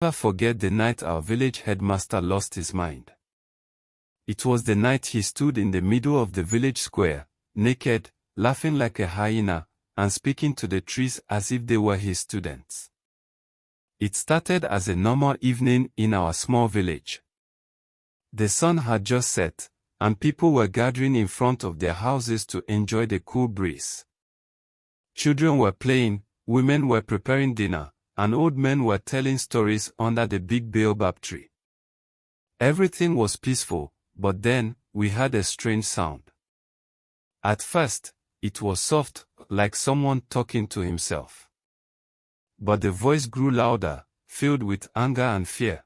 Never forget the night our village headmaster lost his mind. It was the night he stood in the middle of the village square, naked, laughing like a hyena, and speaking to the trees as if they were his students. It started as a normal evening in our small village. The sun had just set, and people were gathering in front of their houses to enjoy the cool breeze. Children were playing, women were preparing dinner, and old men were telling stories under the big baobab tree. Everything was peaceful, but then, we heard a strange sound. At first, it was soft, like someone talking to himself. But the voice grew louder, filled with anger and fear.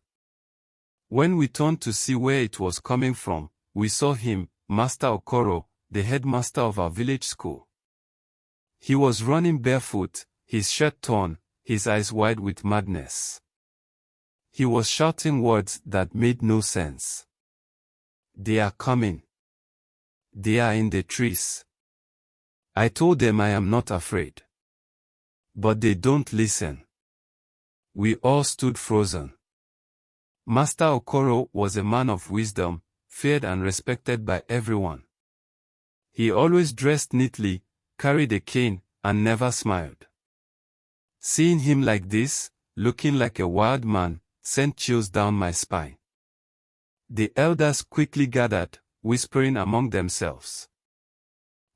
When we turned to see where it was coming from, we saw him, Master OKORO, the headmaster of our village school. He was running barefoot, his shirt torn, his eyes wide with madness. He was shouting words that made no sense. "They are coming. They are in the trees. I told them I am not afraid. But they don't listen." We all stood frozen. Master OKORO was a man of wisdom, feared and respected by everyone. He always dressed neatly, carried a cane, and never smiled. Seeing him like this, looking like a wild man, sent chills down my spine. The elders quickly gathered, whispering among themselves.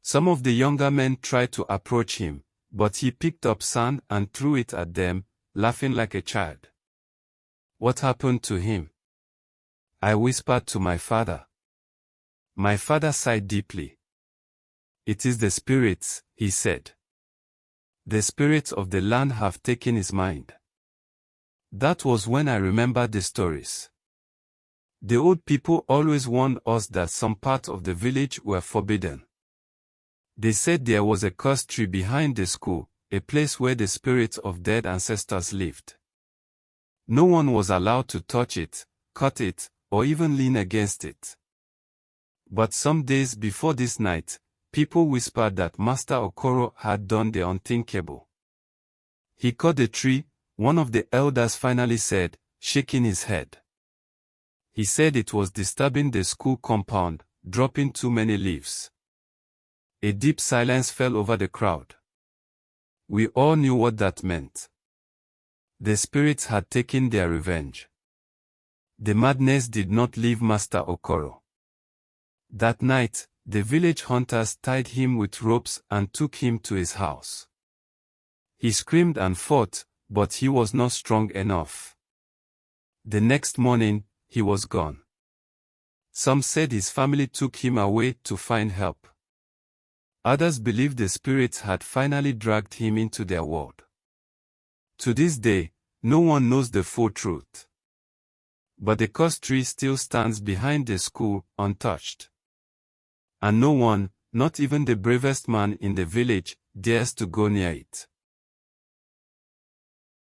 Some of the younger men tried to approach him, but he picked up sand and threw it at them, laughing like a child. "What happened to him?" I whispered to my father. My father sighed deeply. "It is the spirits," he said. "The spirits of the land have taken his mind." That was when I remembered the stories. The old people always warned us that some parts of the village were forbidden. They said there was a cursed tree behind the school, a place where the spirits of dead ancestors lived. No one was allowed to touch it, cut it, or even lean against it. But some days before this night, people whispered that Master OKORO had done the unthinkable. He cut the tree, one of the elders finally said, shaking his head. He said it was disturbing the school compound, dropping too many leaves. A deep silence fell over the crowd. We all knew what that meant. The spirits had taken their revenge. The madness did not leave Master OKORO. That night, the village hunters tied him with ropes and took him to his house. He screamed and fought, but he was not strong enough. The next morning, he was gone. Some said his family took him away to find help. Others believed the spirits had finally dragged him into their world. To this day, no one knows the full truth. But the cursed tree still stands behind the school, untouched. And no one, not even the bravest man in the village, dares to go near it.